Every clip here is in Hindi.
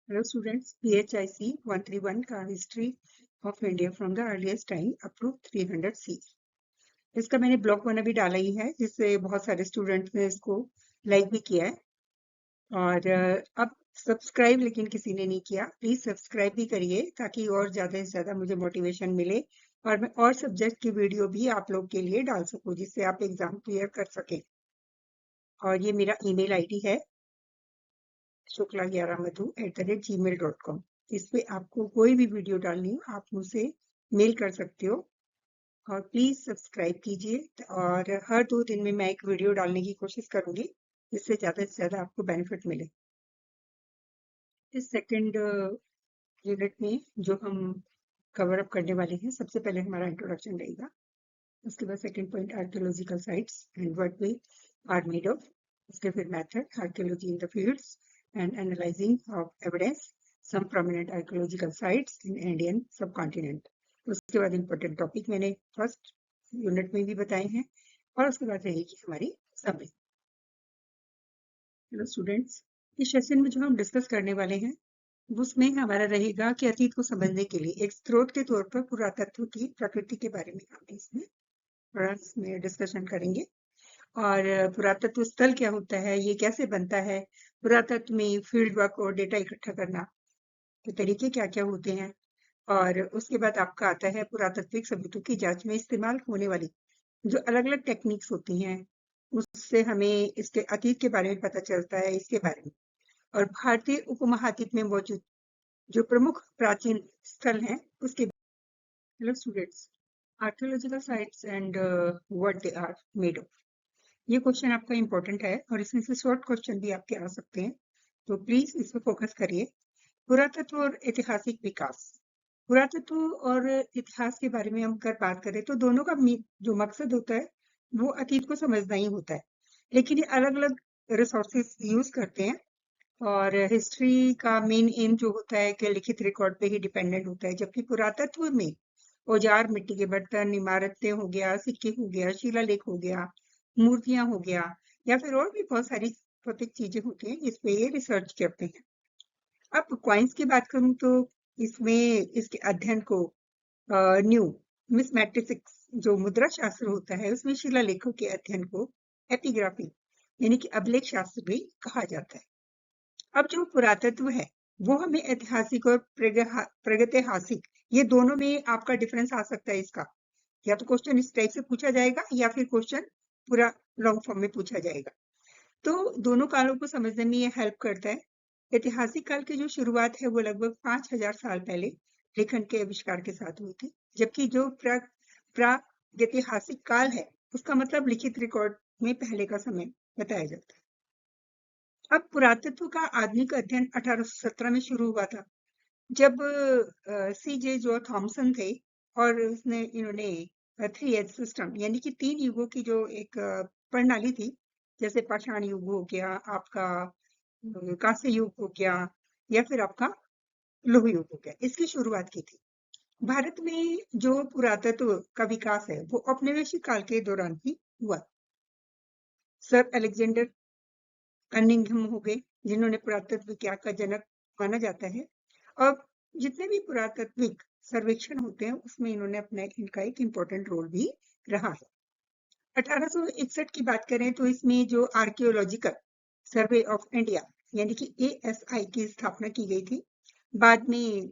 Hello students, PHIC 131 का history of India from the earliest time up to 300 C. इसका मैंने ब्लॉग वन अभी डाला ही है, जिससे बहुत सारे स्टूडेंट्स ने इसको लाइक भी किया है। और अब सब्सक्राइब लेकिन किसी ने नहीं किया, प्लीज सब्सक्राइब भी करिए ताकि और ज्यादा से ज्यादा मुझे मोटिवेशन मिले और मैं और सब्जेक्ट की वीडियो भी आप लोग के लिए डाल सकूं जिससे आप एग्जाम क्लियर कर सकें। और ये मेरा ईमेल आईडी है shukla11madhu@gmail.com। इस पे आपको कोई भी वीडियो डालनी हो आप मुझसे मेल कर सकते हो। और प्लीज सब्सक्राइब कीजिए और हर 2 दिन में मैं एक वीडियो डालने की कोशिश करूंगी जिससे ज्यादा से ज्यादा आपको बेनिफिट मिले। इस सेकंड यूनिट में जो हम कवर अप करने वाले हैं, सबसे पहले हमारा इंट्रोडक्शन रहेगा। उसके बाद second point archaeological sites and what we are made of. उसके फिर method archaeology in the fields and analyzing of evidence, some prominent archaeological sites in Indian subcontinent। उसके बाद इम्पोर्टेंट टॉपिक मैंने फर्स्ट यूनिट में भी बताए हैं और उसके बाद रहेगी हमारी समरी। हेलो स्टूडेंट्स, इस सेशन में जो हम डिस्कस करने वाले हैं उसमें हमारा रहेगा कि अतीत को समझने के लिए एक स्रोत के तौर पर पुरातत्व की प्रकृति के बारे में हम इसमें डिस्कशन करेंगे। और पुरातत्व स्थल क्या होता है, ये कैसे बनता है, पुरातत्व में फील्ड वर्क और डेटा इकट्ठा करना के तरीके क्या क्या होते हैं। और उसके बाद आपका आता है पुरातात्विक सबूतों की जांच में इस्तेमाल होने वाली जो अलग अलग टेक्निक्स होती हैं, उससे हमें इसके अतीत के बारे में पता चलता है, इसके बारे में। और भारतीय उपमहाद्वीप में मौजूद जो प्रमुख प्राचीन स्थल हैं उसके। Hello students, archaeological sites and what they are made of, ये क्वेश्चन आपका इंपॉर्टेंट है और इसमें से शॉर्ट क्वेश्चन भी आपके आ सकते हैं, तो प्लीज इस पर फोकस करिए। पुरातत्व और ऐतिहासिक विकास। पुरातत्व और इतिहास के बारे में हम अगर बात करें तो दोनों का जो मकसद होता है वो अतीत को समझना ही होता है, लेकिन ये अलग अलग रिसोर्सेज यूज करते हैं। और हिस्ट्री का मेन एम जो होता है कि लिखित रिकॉर्ड पे ही डिपेंडेंट होता है, जबकि पुरातत्व में औजार, मिट्टी के बर्तन, इमारतें हो गया, सिक्के हो गया, शिलालेख हो गया, मूर्तियां हो गया, या फिर और भी बहुत सारी भौतिक चीजें होती हैं जिस पे ये रिसर्च करते हैं। अब क्वाइंस की बात करूं तो इसमें इसके अध्ययन को न्यूमिस्मेटिक्स जो मुद्रा शास्त्र होता है उसमें शिलालेखों के अध्ययन को एपिग्राफी यानी कि अभिलेख शास्त्र भी कहा जाता है। अब जो पुरातत्व है वो हमें ऐतिहासिक और प्रागैतिहासिक ये दोनों में आपका डिफरेंस आ सकता है। इसका या तो क्वेश्चन इस टाइप से पूछा जाएगा या फिर क्वेश्चन पूरा लॉन्ग फॉर्म में पूछा जाएगा, तो दोनों कालों को समझने में ये हेल्प करता है। ऐतिहासिक काल की जो शुरुआत है वो लगभग 5000 साल पहले लेखन के आविष्कार के साथ हुई थी, जबकि जो प्रागैतिहासिक काल है उसका मतलब लिखित रिकॉर्ड में पहले का समय बताया जाता है। अब पुरातत्व का आधुनिक अध्ययन 1817 में शुरू हुआ था, जब CJ जो थॉमसन थे और इन्होंने 3 एज सिस्टम यानी कि 3 युगों की जो एक प्रणाली थी, जैसे पाषाण युग हो गया, आपका कांस्य युग हो गया, या फिर आपका लौह युग हो गया, इसकी शुरुआत की थी। भारत में जो पुरातत्व का विकास है वो औपनिवेशिक काल के दौरान ही हुआ। सर अलेक्जेंडर कनिंघम हो गए जिन्होंने पुरातत्व विज्ञान का जनक माना जाता है, और जितने भी पुरातात्विक सर्वेक्षण होते हैं उसमें इन्होंने अपना इनका एक इम्पोर्टेंट रोल भी रहा है। 1861 की बात करें तो इसमें जो आर्कियोलॉजिकल सर्वे ऑफ इंडिया यानी कि ASI की स्थापना की गई थी। बाद में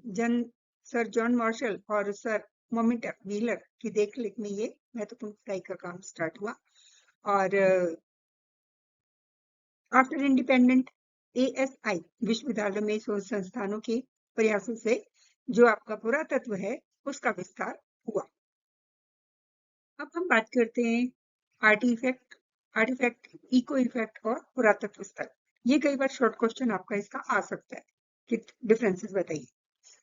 सर जॉन मार्शल और सर मोमेंट व्हीलर की देखरेख में ये महत्वपूर्ण खुदाई का काम स्टार्ट हुआ। और आफ्टर इंडिपेंडेंट ASI विश्वविद्यालय में शोध संस्थानों के प्रयासों से जो आपका पुरातत्व है उसका विस्तार हुआ। अब हम बात करते हैं आर्टिफैक्ट, इको इफेक्ट और पुरातत्व स्थल। ये कई बार शॉर्ट क्वेश्चन आपका इसका आ सकता है कि डिफरेंसेस बताइए।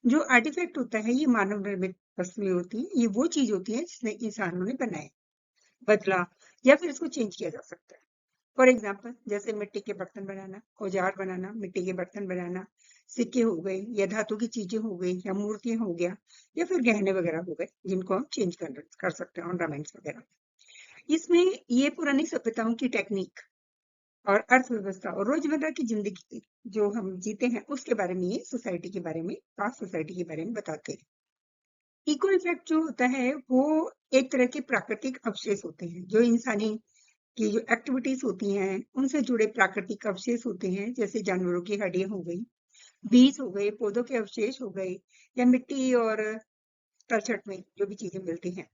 जो आर्टिफैक्ट होता है ये मानव निर्मित वस्तुएं होती है, ये वो चीज होती है जिसने इंसानों ने बनाया, बदला या फिर इसको चेंज किया जा सकता है। फॉर एग्जाम्पल जैसे मिट्टी के बर्तन बनाना, औजार बनाना, मिट्टी के बर्तन बनाना, सिक्के हो गए या धातु की चीजें हो गई या मूर्तियां हो गया या फिर गहने वगैरह हो गए जिनको हम चेंज कर सकते हैं, ऑर्नामेंट्स वगैरह। इसमें ये पुरानी सभ्यताओं की टेक्निक और अर्थव्यवस्था और रोजमर्रा की जिंदगी जो हम जीते हैं उसके बारे में, ये सोसाइटी के बारे में, पास्ट सोसाइटी के बारे में बताते हैं। इको इफेक्ट जो होता है वो एक तरह के प्राकृतिक अवशेष होते हैं, जो इंसानी की जो एक्टिविटीज होती हैं उनसे जुड़े प्राकृतिक अवशेष होते हैं, जैसे जानवरों की हड्डियां हो गई, बीज हो गए, पौधों के अवशेष हो गए, या मिट्टी और तलछट में जो भी चीजें मिलती हैं।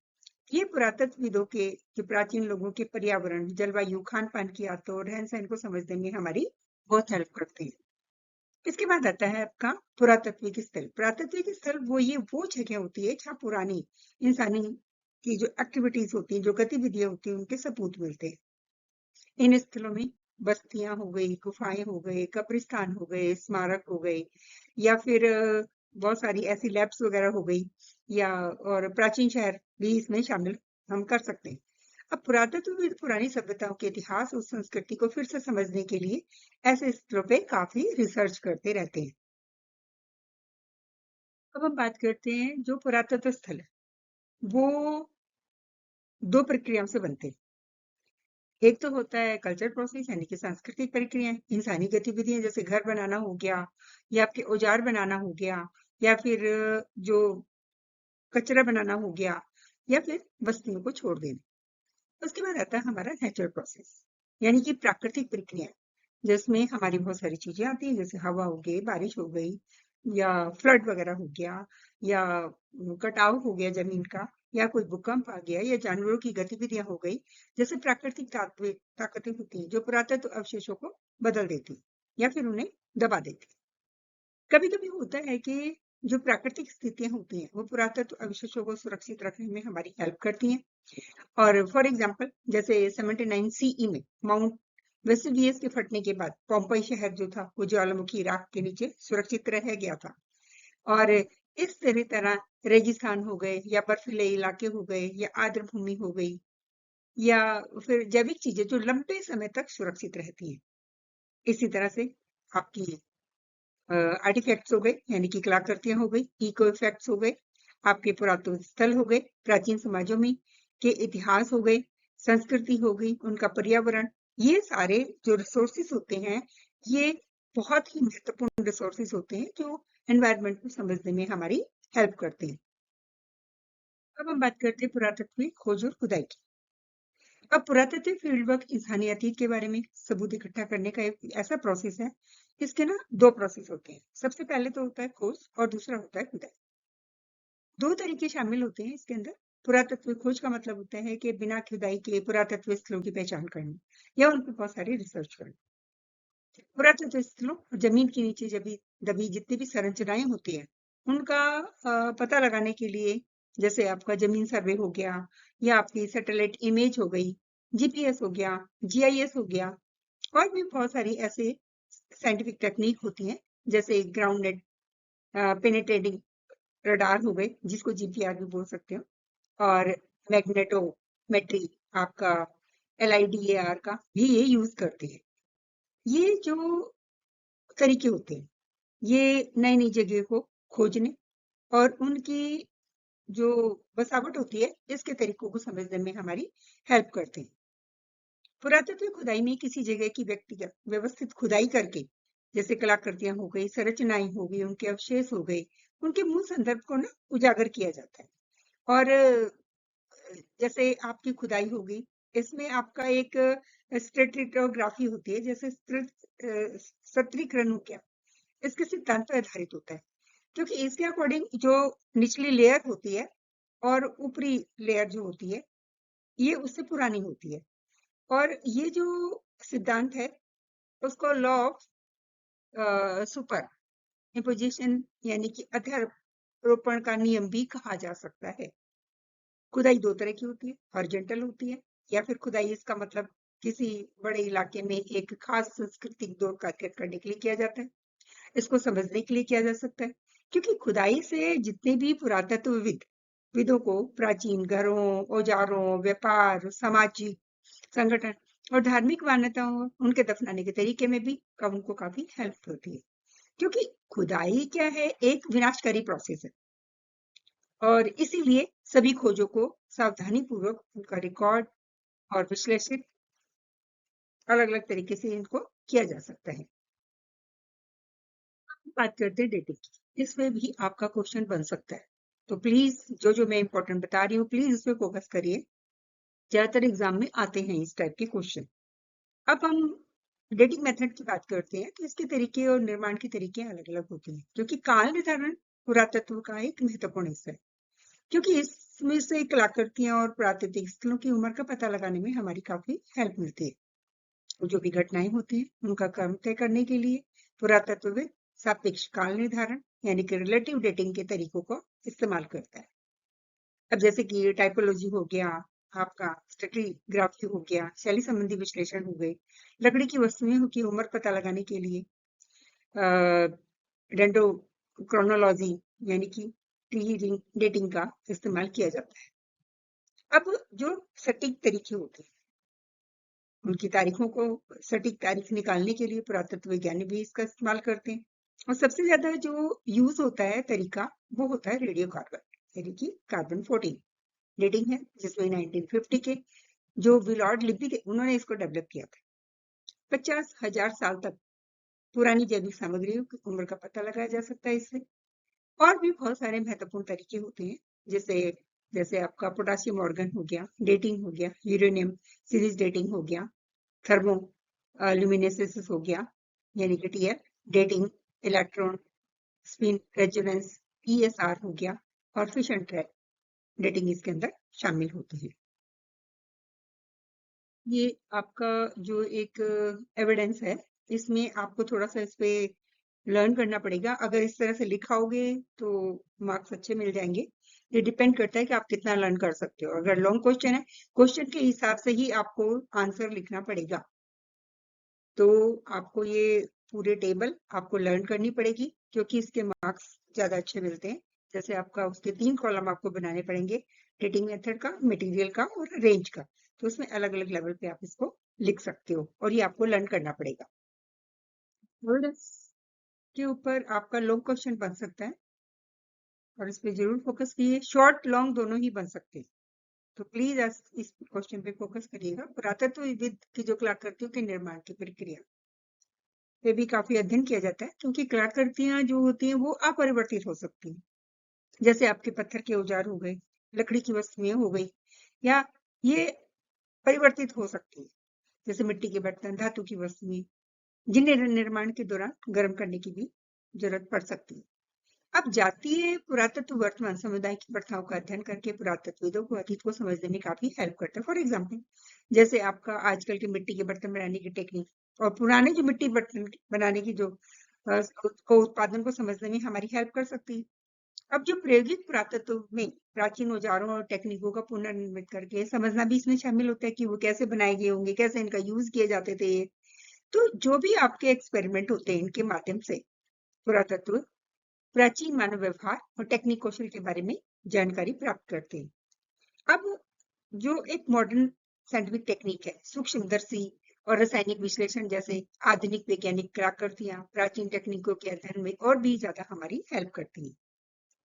ये पुरातत्वविदों के, जो प्राचीन लोगों के पर्यावरण, जलवायु, खान पान की आदतों और रहन सहन को समझने में हमारी बहुत हेल्प करते हैं। इसके बाद आता है आपका पुरातत्विक स्थल। पुरातत्विक स्थल वो जगह होती है जहाँ पुरानी इंसानी की जो एक्टिविटीज होती हैं, जो गतिविधियां होती हैं, उनके सबूत मिलते हैं। इन स्थलों में बस्तियां हो गई, गुफाएं हो गए, कब्रिस्तान हो गए, स्मारक हो गए, या फिर बहुत सारी ऐसी लैब्स वगैरह हो गई, या और प्राचीन शहर भी इसमें शामिल हम कर सकते हैं। अब पुरातत्वविद पुरानी सभ्यताओं के इतिहास और संस्कृति को फिर से समझने के लिए ऐसे स्थलों पे काफी रिसर्च करते रहते हैं। अब हम बात करते हैं, जो पुरातत्व स्थल है वो दो प्रक्रियाओं से बनते हैं। एक तो होता है कल्चर प्रोसेस, यानी कि सांस्कृतिक प्रक्रियाएं, इंसानी गतिविधियां, जैसे घर बनाना हो गया, या आपके औजार बनाना हो गया, या फिर जो कचरा बनाना हो गया, या फिर बस्तियों को छोड़ देना। उसके बाद आता है हमारा नेचुरल प्रोसेस, यानी कि प्राकृतिक प्रक्रिया, जिसमें हमारी बहुत सारी चीजें आती हैं, जैसे हवा हो गई, बारिश हो गई, या फ्लड वगैरह हो गया, या कटाव हो गया जमीन का, या कोई भूकंप आ गया, या जानवरों की गतिविधियां हो गई। जैसे प्राकृतिक ताकतें होती हैं जो पुरातत्व अवशेषों को बदल देती या फिर उन्हें दबा देती। कभी कभी होता है कि जो प्राकृतिक स्थितियां होती हैं वो पुरातत्व अवशेषों को सुरक्षित रखने में हमारी हेल्प करती हैं। और फॉर एग्जाम्पल, जैसे 79 सीई में माउंट वेसुवियस के फटने के बाद पोम्पई शहर जो था वो ज्वालामुखी राख के नीचे सुरक्षित रह गया था। और इस तरह रेगिस्तान हो गए, या बर्फीले इलाके हो गए, या आर्द्र भूमि हो गई, या फिर जैविक चीजें जो लंबे समय तक सुरक्षित रहती हैं। इसी तरह से आपकी आर्टिफैक्ट्स हो गए, यानी कि कलाकृतियां हो गई, इको इफेक्ट्स हो गए, आपके पुरातन स्थल हो गए, प्राचीन समाजों में के इतिहास हो गए, संस्कृति हो गई, उनका पर्यावरण। ये सारे जो रिसोर्सेस होते हैं, ये बहुत ही महत्वपूर्ण रिसोर्सेस होते हैं जो एनवायरनमेंट को समझने में हमारी हेल्प करते हैं। अब हम बात करते हैं पुरातत्व खोज और खुदाई की। अब पुरातत्व फील्ड वर्क इंसानी अतीत के बारे में सबूत इकट्ठा करने का एक ऐसा प्रोसेस है। इसके ना दो प्रोसेस होते हैं। सबसे पहले तो होता है खोज और दूसरा होता है खुदाई। दो तरीके शामिल होते हैं इसके अंदर। पुरातत्व खोज का मतलब होता है कि बिना खुदाई के पुरातत्व स्थलों की पहचान करना या उन पर बहुत सारी रिसर्च करना। पुरातत्व स्थलों और जमीन के नीचे जब दबी जितनी भी संरचनाएं होती है उनका पता लगाने के लिए, जैसे आपका जमीन सर्वे हो गया, या आपकी सैटेलाइट इमेज हो गई, जीपीएस हो गया, जीआईएस हो गया, और भी बहुत सारी ऐसे साइंटिफिक टेक्निक होती हैं, जैसे ग्राउंड नेट पेनिट्रेटिंग रडार हो गए, जिसको जीपीआर भी बोल सकते हो, और मैग्नेटोमेट्री, आपका एलआईडीएआर का भी ये यूज करते हैं। ये जो तरीके होते हैं, ये नई नई जगह को खोजने और उनकी जो बसावट होती है इसके तरीकों को समझने में हमारी हेल्प करते हैं। पुरातत्व खुदाई में किसी जगह की व्यक्तिगत व्यवस्थित खुदाई करके, जैसे कलाकृतियां हो गई, संरचनाएं हो गई, उनके अवशेष हो गए, उनके मूल संदर्भ को ना उजागर किया जाता है। और जैसे आपकी खुदाई होगी, इसमें आपका एक स्ट्रेटिग्राफी होती है, जैसे सत्रीकरण हो गया, इसके सिद्धांत पर आधारित होता है, क्योंकि इसके अकॉर्डिंग जो निचली लेयर होती है और ऊपरी लेयर जो होती है ये उससे पुरानी होती है। और ये जो सिद्धांत है उसको लॉ ऑफ सुपर इम्पोजिशन, यानी कि अध्यारोपण का नियम भी कहा जा सकता है। खुदाई दो तरह की होती है, हॉरिजॉन्टल होती है, या फिर खुदाई इसका मतलब किसी बड़े इलाके में एक खास सांस्कृतिक दौर का अध्ययन करने के लिए किया जाता है। इसको समझने के लिए किया जा सकता है, क्योंकि खुदाई से जितने भी पुरातत्वविद विदों को प्राचीन घरों, औजारों, व्यापार, सामाजिक संगठन और धार्मिक मान्यताओं, उनके दफनाने के तरीके में भी उनको काफी हेल्प होती है। क्योंकि खुदाई क्या है, एक विनाशकारी प्रोसेस है, और इसीलिए सभी खोजों को सावधानी पूर्वक उनका रिकॉर्ड और विश्लेषित अलग अलग तरीके से इनको किया जा सकता है। बात करते हैं डेटिंग की, इसमें भी आपका क्वेश्चन बन सकता है, तो प्लीज जो जो मैं इंपॉर्टेंट बता रही हूँ प्लीज उस पर फोकस करिए। ज्यादातर एग्जाम में आते हैं इस टाइप के क्वेश्चन। अब हम डेटिंग मेथड की बात करते हैं, तो इसके तरीके और निर्माण के तरीके अलग अलग होते हैं, क्योंकि काल निर्धारण पुरातत्व का एक महत्वपूर्ण हिस्सा है, क्योंकि इसमें से कलाकृतियां और पुरातात्विक स्थलों की उम्र का पता लगाने में हमारी काफी हेल्प मिलती है। जो भी घटनाएं होती हैं उनका क्रम तय करने के लिए पुरातत्वविद सापेक्ष काल निर्धारण यानी कि रिलेटिव डेटिंग के तरीकों को इस्तेमाल करता है। अब जैसे कि टाइपोलॉजी हो गया, आपका स्ट्रैटिग्राफी हो गया, शैली संबंधी विश्लेषण हो गए, लकड़ी की वस्तुओं की उम्र पता लगाने के लिए डेंड्रोक्रोनोलॉजी यानी कि ट्री डेटिंग का इस्तेमाल किया जाता है। अब जो सटीक तरीके होते हैं, उनकी तारीखों को सटीक तारीख निकालने के लिए पुरातत्व विज्ञानी भी इसका इस्तेमाल करते हैं। और सबसे ज्यादा जो यूज होता है तरीका, वो होता है रेडियो कार्बन यानी कि कार्बन 14 डेटिंग है, जिसमें 1950 के जो विलॉर्ड लिब्बी थे उन्होंने इसको डेवलप किया था। 50,000 साल तक पुरानी जैविक सामग्रियों की उम्र का पता लगाया जा सकता है इससे। और भी बहुत सारे महत्वपूर्ण तरीके होते हैं, जैसे जैसे आपका पोटासियम ऑर्गन हो गया डेटिंग हो गया, यूरेनियम सीरीज डेटिंग हो गया, थर्मो ल्यूमिनेसेंस हो गया यानी कि TF dating, electron spin resonance ESR हो गया, और फिशन ट्रैप डेटिंग इसके अंदर शामिल होती है। ये आपका जो एक एविडेंस है, इसमें आपको थोड़ा सा इस पे लर्न करना पड़ेगा। अगर इस तरह से लिखाओगे तो मार्क्स अच्छे मिल जाएंगे। ये डिपेंड करता है कि आप कितना लर्न कर सकते हो। अगर लॉन्ग क्वेश्चन है, क्वेश्चन के हिसाब से ही आपको आंसर लिखना पड़ेगा, तो आपको ये पूरे टेबल आपको लर्न करनी पड़ेगी, क्योंकि इसके मार्क्स ज्यादा अच्छे मिलते हैं। जैसे आपका उसके 3 कॉलम आपको बनाने पड़ेंगे, डेटिंग मेथड का, मटेरियल का और रेंज का। तो उसमें अलग अलग लेवल पे आप इसको लिख सकते हो, और ये आपको लर्न करना पड़ेगा। वर्ड्स के ऊपर आपका लॉन्ग क्वेश्चन बन सकता है, और इस पे जरूर फोकस कीजिए। शॉर्ट लॉन्ग दोनों ही बन सकते हैं, तो प्लीज इस क्वेश्चन पे फोकस करिएगा। पुरातत्वविद की जो कलाकृतियों के निर्माण की प्रक्रिया पे भी काफी अध्ययन किया जाता है, क्योंकि कलाकृतियां जो होती हैं वो अपरिवर्तित हो सकती हैं। जैसे आपके पत्थर के औजार हो गए, लकड़ी की वस्तुएं हो गई, या ये परिवर्तित हो सकती है, जैसे मिट्टी के बर्तन, धातु की वस्तुएं, जिन्हें निर्माण के दौरान गर्म करने की भी जरूरत पड़ सकती है। अब जातीय पुरातत्व वर्तमान समुदाय की प्रथाओं का अध्ययन करके पुरातत्वविदों को अतीत को समझने में काफी हेल्प करता है। फॉर एग्जाम्पल, जैसे आपका आजकल के मिट्टी के बर्तन बनाने की टेक्निक और पुराने जो मिट्टी बर्तन बनाने की जो उत्पादन को समझने में हमारी हेल्प कर सकती है। अब जो प्रायोगिक पुरातत्व में प्राचीन औजारों और टेक्निकों का पुनर्निर्मित करके समझना भी इसमें शामिल होता है, कि वो कैसे बनाए गए होंगे, कैसे इनका यूज किए जाते थे। तो जो भी आपके एक्सपेरिमेंट होते हैं, इनके माध्यम से पुरातत्व प्राचीन मानव व्यवहार और टेक्निक कौशल के बारे में जानकारी प्राप्त करते हैं। अब जो एक मॉडर्न साइंटिफिक टेक्निक है, सूक्ष्मदर्शी और रासायनिक विश्लेषण जैसे आधुनिक वैज्ञानिक कलाकृतियां प्राचीन टेक्निकों के अध्ययन में और भी ज्यादा हमारी हेल्प करती हैं।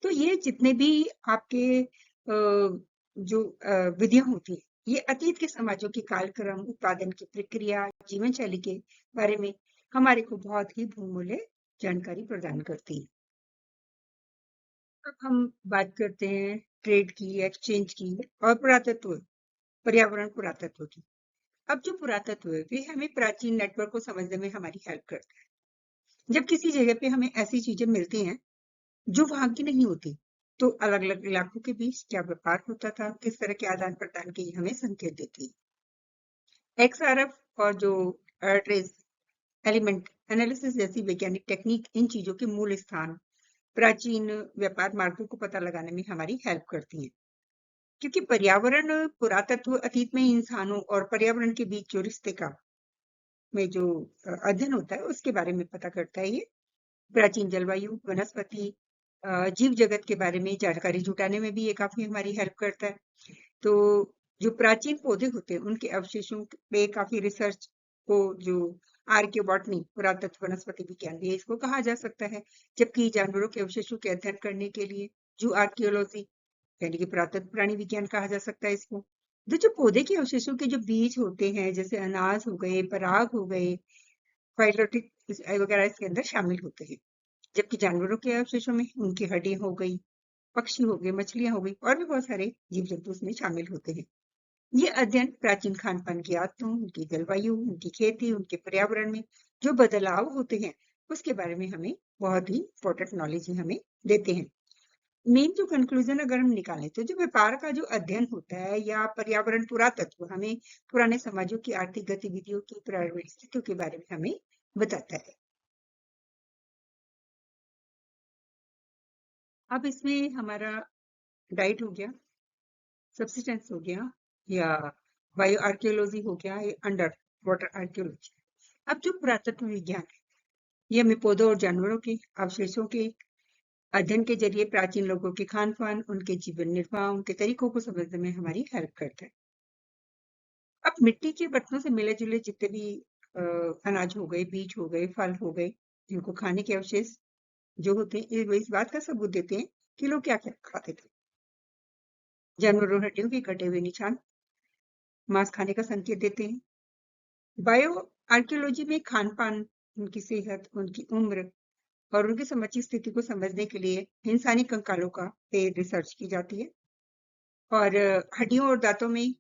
तो ये जितने भी आपके जो विधियां होती है, ये अतीत के समाजों के कालक्रम, उत्पादन की प्रक्रिया, जीवन शैली के बारे में हमारे को बहुत ही बहुमूल्य जानकारी प्रदान करती है। अब हम बात करते हैं ट्रेड की, एक्सचेंज की और पुरातत्व, पर्यावरण पुरातत्व की। अब जो पुरातत्व है वे हमें प्राचीन नेटवर्क को समझने में हमारी हेल्प करता है। जब किसी जगह पे हमें ऐसी चीजें मिलती हैं जो वहां की नहीं होती, तो अलग अलग इलाकों के बीच क्या व्यापार होता था, किस तरह के आदान प्रदान की हमें संकेत देती है। XRF और जो ट्रेस एलिमेंट एनालिसिस जैसी वैज्ञानिक टेक्निक इन चीजों के मूल स्थान, प्राचीन व्यापार मार्गों को पता लगाने में हमारी हेल्प करती है। क्योंकि पर्यावरण पुरातत्व अतीत में इंसानों और पर्यावरण के बीच जो रिश्ते का में जो अध्ययन होता है उसके बारे में पता करता है। ये प्राचीन जलवायु, वनस्पति, जीव जगत के बारे में जानकारी जुटाने में भी ये काफी हमारी हेल्प करता है। तो जो प्राचीन पौधे होते हैं उनके अवशेषों पे काफी रिसर्च को जो आर्कियोबॉटनी, पुरातत्व वनस्पति विज्ञान भी इसको कहा जा सकता है। जबकि जानवरों के अवशेषों के अध्ययन करने के लिए जू आर्कियोलॉजी यानी कि पुरातत्व प्राणी विज्ञान कहा जा सकता है इसको। तो जो पौधे के अवशेषों के जो बीज होते हैं, जैसे अनाज हो गए, पराग हो गए, फाइलोटिक वगैरह इसके अंदर शामिल होते हैं। जबकि जानवरों के अवशेषों में उनकी हड्डियां हो गई, पक्षी हो गए, मछलियां हो गई और भी बहुत सारे जीव जंतु उसमें शामिल होते हैं। ये अध्ययन प्राचीन खान पान की आदतों, उनकी जलवायु, उनकी खेती, उनके पर्यावरण में जो बदलाव होते हैं उसके बारे में हमें बहुत ही इंपॉर्टेंट नॉलेज हमें देते हैं। मेन जो कंक्लूजन अगर हम निकालें तो जो व्यापार का जो अध्ययन होता है या पर्यावरण पुरातत्व हमें पुराने समाजों की आर्थिक गतिविधियों की पर्यावरण स्थितियों के बारे में हमें बताता है। अब इसमें हमारा डाइट हो गया, सब्सिस्टेंस हो गया, या बायो आर्कियोलॉजी हो गया, या अंडर वाटर आर्कियोलॉजी। अब जो पुरातत्व विज्ञान है ये हमें पौधों और जानवरों के अवशेषों के अध्ययन के जरिए प्राचीन लोगों के खान पान, उनके जीवन निर्वाह, उनके तरीकों को समझने में हमारी हेल्प करता है। अब मिट्टी के बर्तनों से मिले जुले जितने भी अनाज हो गए, बीज हो गए, फल हो गए, जिनको खाने के अवशेष जो होते हैं, ये वो इस बात का सबूत देते हैं कि लोग क्या क्या खाते थे। जानवरों हड्डियों के कटे हुए निशान मांस खाने का संकेत देते हैं। बायो आर्कियोलॉजी में खान पान, उनकी सेहत, उनकी उम्र और उनकी समाजिक स्थिति को समझने के लिए इंसानी कंकालों का पे रिसर्च की जाती है। और हड्डियों और दांतों में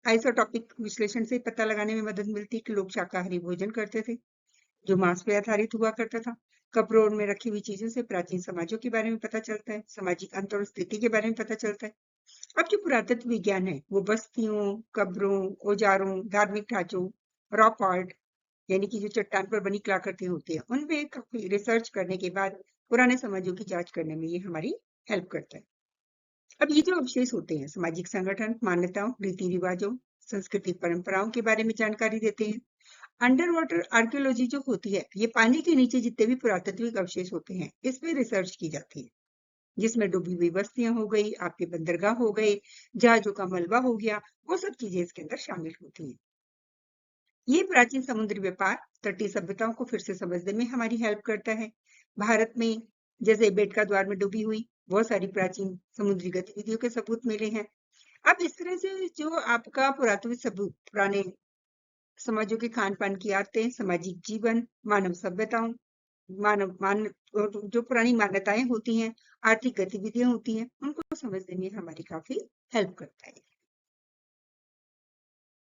आइसोटॉपिक विश्लेषण से पता लगाने में मदद मिलती है कि लोग शाकाहारी भोजन करते थे जो मांस पे आधारित हुआ करता था। कब्रों में रखी हुई चीजों से प्राचीन समाजों के बारे में पता चलता है, सामाजिक अंतर और स्थिति के बारे में पता चलता है। अब जो पुरातत्व विज्ञान है वो बस्तियों, कब्रों, औजारों, धार्मिक ढांचों, रॉक आर्ट यानी कि जो चट्टान पर बनी कलाकृतियां होती है उनमें काफी रिसर्च करने के बाद पुराने समाजों की जांच करने में ये हमारी हेल्प करता है। अब ये जो अवशेष होते हैं सामाजिक संगठन, मान्यताओं, रीति रिवाजों, सांस्कृतिक परंपराओं के बारे में जानकारी देते हैं। अंडर वाटर आर्कियोलॉजी जो होती है ये पानी के नीचे जितने भी पुरातात्विक अवशेष होते हैं इस पे रिसर्च की जाती है, जिसमें डूबी हुई बस्तियां हो गई, आपके बंदरगाह हो गए, जहाजों का मलबा हो गया, वो सब चीजें इसके अंदर शामिल होती हैं। ये प्राचीन समुद्री व्यापार, तटीय सभ्यताओं को फिर से समझने में हमारी हेल्प करता है। भारत में जैसे बेटका द्वार में डूबी हुई बहुत सारी प्राचीन समुद्री गतिविधियों के सबूत मिले हैं। अब इस तरह से जो आपका पुरातत्व सबूत पुराने समाजों के खान पान की आदतें, सामाजिक जीवन, मानव सभ्यताओं, मानव मान और जो पुरानी मान्यताएं होती हैं, आर्थिक गतिविधियां होती हैं, उनको समझने में हमारी काफी हेल्प करता है।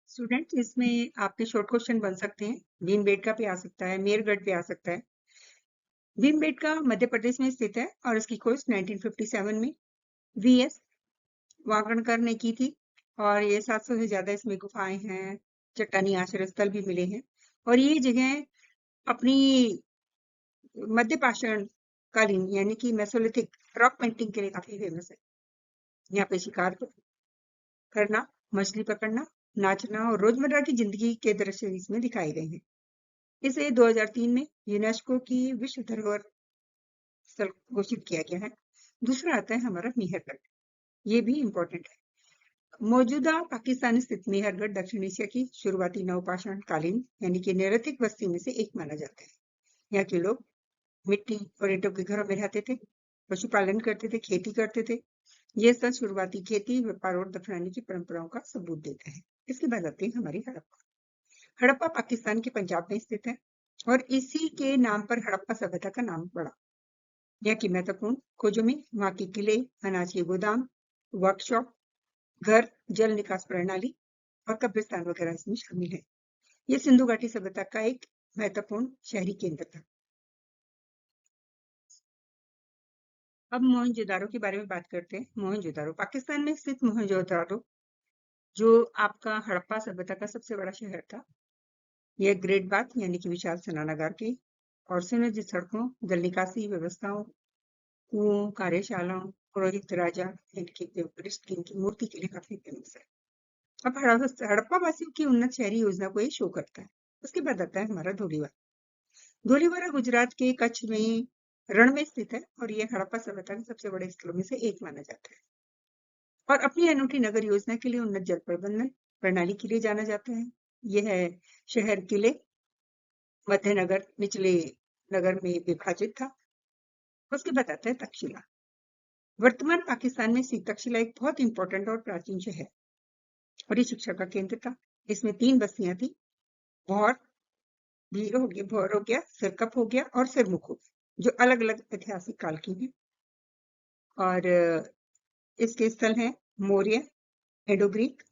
स्टूडेंट्स इसमें आपके शॉर्ट क्वेश्चन बन सकते हैं। भीमबेटका पे आ सकता है, मेरगढ़ पे आ सकता है। भीमबेटका मध्य प्रदेश में स्थित है और इसकी खोज 1957 में वीएस वांगणकर ने की थी। और ये 700 से ज्यादा इसमें गुफाएं हैं, चट्टानी आश्रय स्थल भी मिले हैं। और ये जगह अपनी मध्य पाषाण कालीन यानी कि मेसोलिथिक रॉक पेंटिंग के लिए काफी फेमस है। यहाँ पे शिकार करना, मछली पकड़ना, नाचना और रोजमर्रा की जिंदगी के दृश्य इसमें दिखाए गए हैं। इसे 2003 में यूनेस्को की विश्व धरोहर स्थल घोषित किया गया है। दूसरा आता है हमारा मेहरगढ़, ये भी इम्पोर्टेंट है। मौजूदा पाकिस्तान स्थित मेहरगढ़ दक्षिण एशिया की शुरुआती नवपाषाण कालीन यानी कि नेरथिक बस्ती में से एक माना जाता है। यहाँ के लोग मिट्टी और ईंटों के घरों में रहते थे, पशुपालन करते थे, खेती करते थे। ये सब शुरुआती खेती, व्यापार और दफनाने की परंपराओं का सबूत देता है। इसके बाद आती है हमारी हड़प्पा। हड़प्पा पाकिस्तान के पंजाब में स्थित है और इसी के नाम पर हड़प्पा सभ्यता का नाम पड़ा। यहाँ की महत्वपूर्ण खोजों में वहाँ के किले, अनाज के गोदाम, वर्कशॉप, घर, जल निकास प्रणाली और कब्रिस्तान वगैरह इसमें शामिल है। ये सिंधु घाटी सभ्यता का एक महत्वपूर्ण शहरी केंद्र था। अब मोहनजोदारो के बारे में बात करते हैं। मोहनजोदारो पाकिस्तान में स्थित मोहनजोदारो जो आपका हड़प्पा सभ्यता का सबसे बड़ा शहर था। यह ग्रेट बाथ यानी कि विशाल स्नानागार की और सुनियोजित सड़कों, जल निकासी व्यवस्थाओं, कुओं, कार्यशालाओं, पुरोहित राजा यानी कि वरिष्ठ किंग की मूर्ति के लिए काफी फेमस है। अब हड़प्पा वासियों की उन्नत शहरी योजना को ये शो करता है। उसके बाद आता है हमारा धोलीवारा। धोलीवारा गुजरात के कच्छ में रण में स्थित है और यह हड़प्पा सभ्यता के सबसे बड़े स्थलों में से एक माना जाता है और अपनी अनूठी नगर योजना के लिए उन्नत जल प्रबंधन प्रणाली के लिए जाना जाता है। यह शहर किले, मध्य नगर, निचले नगर में विभाजित था। उसके बाद आता है तक्षशिला। वर्तमान पाकिस्तान में स्थित तक्षशिला एक बहुत इंपॉर्टेंट और प्राचीन शहर और ये शिक्षा का केंद्र था। इसमें 3 बस्तियां थी, भौर, भील हो गया, भौर हो गया, सिरकप हो गया और सिरमुख हो गया, जो अलग अलग ऐतिहासिक काल की हैं। और इसके स्थल हैं मौर्य, एडो ग्रीक,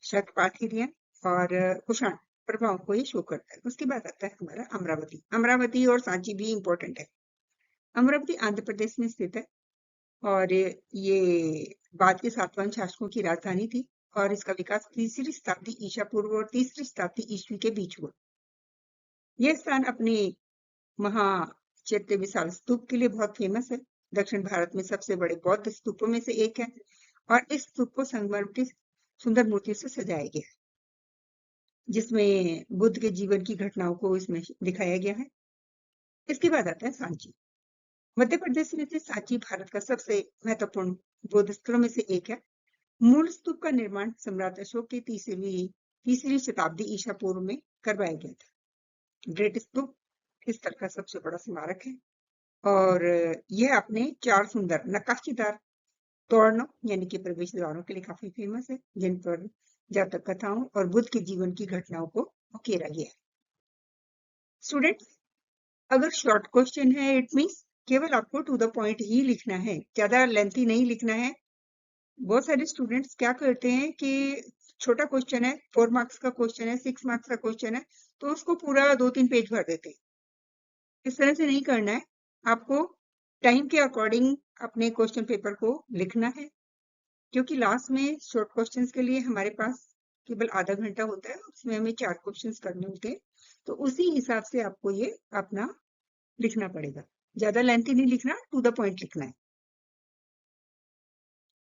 शक पार्थियन और कुषाण प्रभाव को ये शो करता है। उसके बाद आता है हमारा अमरावती। अमरावती और सांची भी इंपॉर्टेंट है। अमरावती आंध्र प्रदेश में स्थित है और ये बाद के सातवाहन शासकों की राजधानी थी और इसका विकास 3री शताब्दी ईसा पूर्व और 3री शताब्दी ईस्वी के बीच हुआ। यह स्थान अपने महाचैत्य विशाल स्तूप के लिए बहुत फेमस है। दक्षिण भारत में सबसे बड़े बौद्ध स्तूपों में से एक है और इस स्तूप को संगमरमर की सुंदर मूर्तियों से सजाया गया है, जिसमें बुद्ध के जीवन की घटनाओं को इसमें दिखाया गया है। इसके बाद आता है सांची। मध्य प्रदेश में से सांची भारत का सबसे महत्वपूर्ण बौद्ध स्थलों में से एक है। मूल स्तूप का निर्माण सम्राट अशोक की तीसरी शताब्दी ईसा पूर्व में करवाया गया था। ग्रेट स्तूप इस तरह का सबसे बड़ा स्मारक है और यह अपने 4 सुंदर नक्काशीदार तोरणों यानी कि प्रवेश द्वारों के लिए काफी फेमस है, जिन पर जातक कथाओं और बुद्ध के जीवन की घटनाओं को उकेरा गया है। स्टूडेंट्स, अगर शॉर्ट क्वेश्चन है इट मीन्स केवल आपको टू द पॉइंट ही लिखना है, ज्यादा लेंथी नहीं लिखना है। बहुत सारे स्टूडेंट्स क्या करते हैं कि छोटा क्वेश्चन है, 4 मार्क्स का क्वेश्चन है, 6 मार्क्स का क्वेश्चन है, तो उसको पूरा 2-3 पेज भर देते हैं। इस तरह से नहीं करना है। आपको टाइम के अकॉर्डिंग अपने क्वेश्चन पेपर को लिखना है, क्योंकि लास्ट में शॉर्ट क्वेश्चंस के लिए हमारे पास केवल आधा घंटा होता है, उसमें हमें 4 क्वेश्चंस करने होते हैं, तो उसी हिसाब से आपको ये अपना लिखना पड़ेगा। ज्यादा लेंथी नहीं लिखना, टू द पॉइंट लिखना है।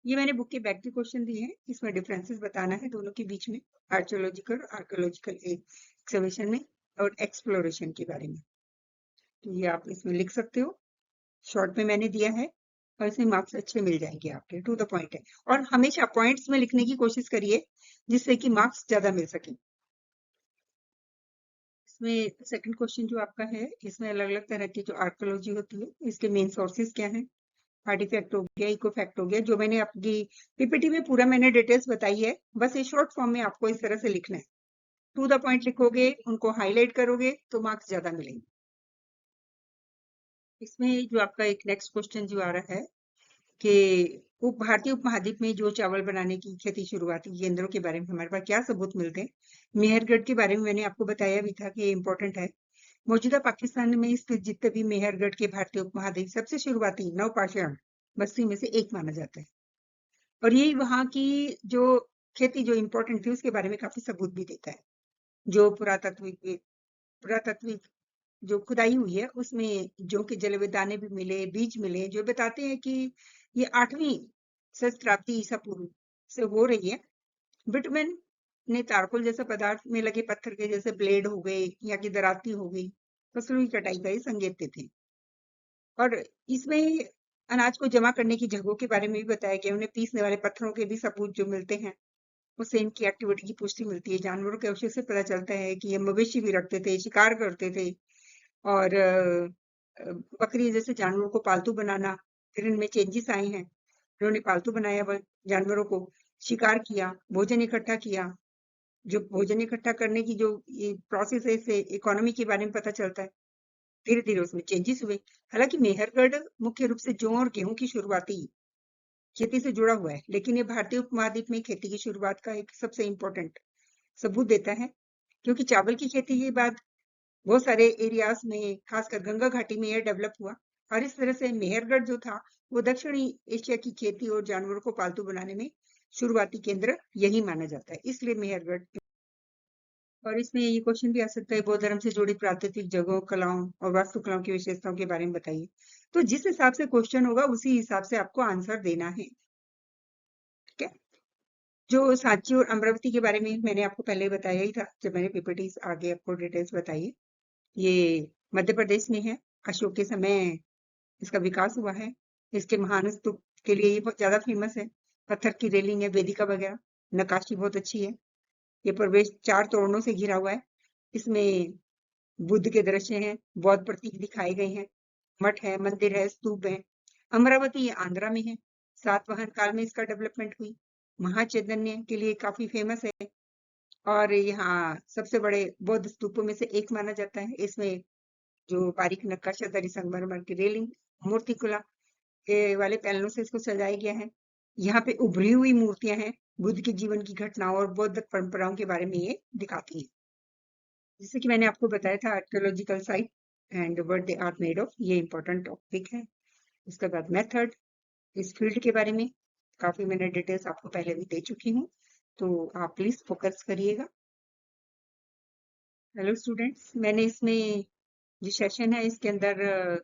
ये मैंने बुक के बैक के क्वेश्चन दिए हैं, इसमें डिफरेंसेस बताना है दोनों के बीच में, आर्कियोलॉजिकल और आर्कियोलॉजिकल एक्सकवेशन में और एक्सप्लोरेशन के बारे में। तो ये आप इसमें लिख सकते हो, शॉर्ट में मैंने दिया है और इसमें मार्क्स अच्छे मिल जाएंगे आपके, टू द पॉइंट है। और हमेशा पॉइंट्स में लिखने की कोशिश करिए जिससे कि मार्क्स ज्यादा मिल सके। इसमें सेकंड क्वेश्चन जो आपका है, इसमें अलग अलग तरह की जो आर्कियोलॉजी होती है, इसके मेन सोर्सेज क्या हैं। आर्टिफैक्ट हो गया, इको फैक्ट हो गया, जो मैंने आपकी पीपीटी में पूरा मैंने डिटेल्स बताई है, बस ये शॉर्ट फॉर्म में आपको इस तरह से लिखना है। टू द पॉइंट लिखोगे, उनको हाईलाइट करोगे तो मार्क्स ज्यादा मिलेंगे। इसमें जो आपका एक नेक्स्ट क्वेश्चन जो आ रहा है कि भारतीय उपमहाद्वीप में जो चावल बनाने की खेती शुरुआती केंद्रों के बारे में हमारे पास क्या सबूत मिलते हैं। मेहरगढ़ के बारे में मैंने आपको बताया भी था कि ये इंपॉर्टेंट है। मौजूदा पाकिस्तान में स्थित जितने भी मेहरगढ़ के भारतीय उपमहाद्वीप सबसे शुरुआती नवपाषाण बस्ती में से एक माना जाता है और यही वहां की जो खेती जो इंपॉर्टेंट थी उसके बारे में काफी सबूत भी देता है। जो पुरातात्विक जो खुदाई हुई है उसमें जो कि जले हुए दाने भी मिले, बीज मिले, जो बताते हैं कि ये 8वीं सहस्त्राब्दी ईसा पूर्व से हो रही है। बिटमैन ने तारकोल जैसे पदार्थ में लगे पत्थर के जैसे ब्लेड हो गए या कि दराती हो गई, फसलों की कटाई का ये संकेत देते हैं। और इसमें अनाज को जमा करने की जगहों के बारे में भी बताया गया। उन्हें पीसने वाले पत्थरों के भी सबूत जो मिलते हैं, उससे इनकी एक्टिविटी की पुष्टि मिलती है। जानवरों के अवशेष से पता चलता है कि ये मवेशी भी रखते थे, शिकार करते थे और बकरी जैसे जानवरों को पालतू बनाना, फिर इनमें चेंजेस आए हैं। उन्होंने पालतू बनाया जानवरों को, शिकार किया, भोजन इकट्ठा किया। जो भोजन इकट्ठा करने की जो ये प्रोसेस है, इससे इकोनॉमी के बारे में पता चलता है। धीरे धीरे उसमें चेंजेस हुए। हालांकि मेहरगढ़ मुख्य रूप से जौ और गेहूं की शुरुआती खेती से जुड़ा हुआ है, लेकिन ये भारतीय उपमहाद्वीप में खेती की शुरुआत का एक सबसे इंपॉर्टेंट सबूत देता है, क्योंकि चावल की खेती के बाद बहुत सारे एरियाज में खासकर गंगा घाटी में यह डेवलप हुआ और इस तरह से मेहरगढ़ जो था वो दक्षिणी एशिया की खेती और जानवरों को पालतू बनाने में शुरुआती केंद्र यही माना जाता है, इसलिए मेहरगढ़। और इसमें ये क्वेश्चन भी आ सकता है, बौद्ध धर्म से जुड़ी प्राकृतिक जगहों, कलाओं और वास्तुकलाओं की विशेषताओं के बारे में बताइए। तो जिस हिसाब से क्वेश्चन होगा उसी हिसाब से आपको आंसर देना है, ठीक है। जो सांची और अमरावती के बारे में मैंने आपको पहले बताया ही था जब मैंने पीपीटी आगे आपको डिटेल्स बताई। ये मध्य प्रदेश में है, अशोक के समय इसका विकास हुआ है। इसके महान स्तूप के लिए ये बहुत ज्यादा फेमस है। पत्थर की रेलिंग है, वेदिका वगैरह, नक्काशी बहुत अच्छी है। ये प्रवेश 4 तोरणों से घिरा हुआ है। इसमें बुद्ध के दृश्य हैं, बौद्ध प्रतीक दिखाए गए हैं, मठ है, मंदिर है, स्तूप है। अमरावती ये आंध्रा में है। सातवाहन काल में इसका डेवलपमेंट हुई। महाचैतन्य के लिए काफी फेमस है और यहाँ सबसे बड़े बौद्ध स्तूपों में से एक माना जाता है। इसमें जो बारीक नक्काशाधारी संगमरमर की रेलिंग, मूर्तिकला के वाले पैनलों से इसको सजाया गया है। यहाँ पे उभरी हुई मूर्तियां हैं, बुद्ध के जीवन की घटनाओं और बौद्ध परंपराओं के बारे में ये दिखाती है। जैसे कि मैंने आपको बताया था, archaeological site and what they are made of, ये इंपॉर्टेंट टॉपिक है। उसके बाद मेथड, इस फील्ड के बारे में काफी मैंने डिटेल्स आपको पहले भी दे चुकी हूँ, तो आप प्लीज फोकस करिएगा। हेलो स्टूडेंट्स, मैंने इसमें जो सेशन है इसके अंदर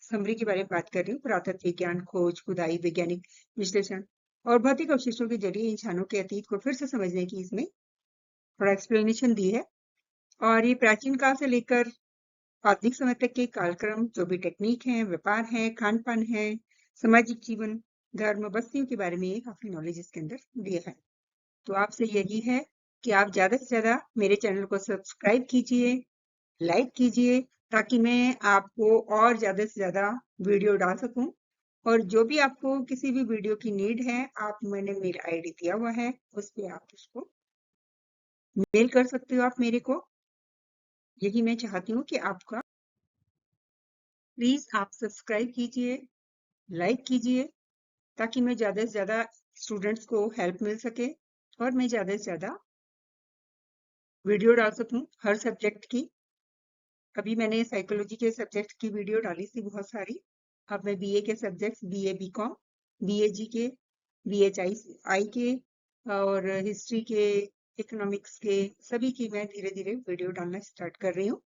समरी के बारे में बात कर रही हूँ। पुरातत्व विज्ञान, खोज, खुदाई, वैज्ञानिक विश्लेषण और भौतिक अवशेषों के जरिए इंसानों के अतीत को फिर से समझने की इसमें थोड़ा एक्सप्लेनेशन दी है। और ये प्राचीन काल से लेकर आधुनिक समय तक के कालक्रम, जो भी टेक्निक है, व्यापार है, खान पान है, सामाजिक जीवन, धर्म, बस्तियों के बारे में ये काफी नॉलेज इसके अंदर दिया है। तो आपसे यही है कि आप ज्यादा से ज्यादा मेरे चैनल को सब्सक्राइब कीजिए, लाइक कीजिए, ताकि मैं आपको और ज्यादा से ज्यादा वीडियो डाल सकूं। और जो भी आपको किसी भी वीडियो की नीड है, आप मैंने मेल आईडी दिया हुआ है, उस पे आप उसको मेल कर सकते हो आप मेरे को। यही मैं चाहती हूँ कि आपका प्लीज आप सब्सक्राइब कीजिए, लाइक कीजिए, ताकि मैं ज्यादा से ज्यादा स्टूडेंट्स को हेल्प मिल सके और मैं ज्यादा से ज्यादा वीडियो डाल सकूं हर सब्जेक्ट की। अभी मैंने साइकोलॉजी के सब्जेक्ट की वीडियो डाली थी बहुत सारी। अब मैं बीए के सब्जेक्ट्स, बीए बीकॉम, बीएजी के, बीएचआई के और हिस्ट्री के, इकोनॉमिक्स के, सभी की मैं धीरे धीरे वीडियो डालना स्टार्ट कर रही हूँ।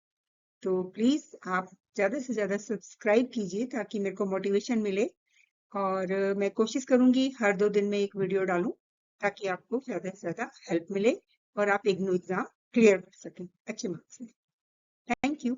तो प्लीज आप ज्यादा से ज्यादा सब्सक्राइब कीजिए ताकि मेरे को मोटिवेशन मिले। और मैं कोशिश करूंगी हर 2 दिन में एक वीडियो डालूं, ताकि आपको ज्यादा से ज्यादा हेल्प मिले और आप इग्नू एग्जाम क्लियर कर सकें अच्छे मार्क्स में। Thank you.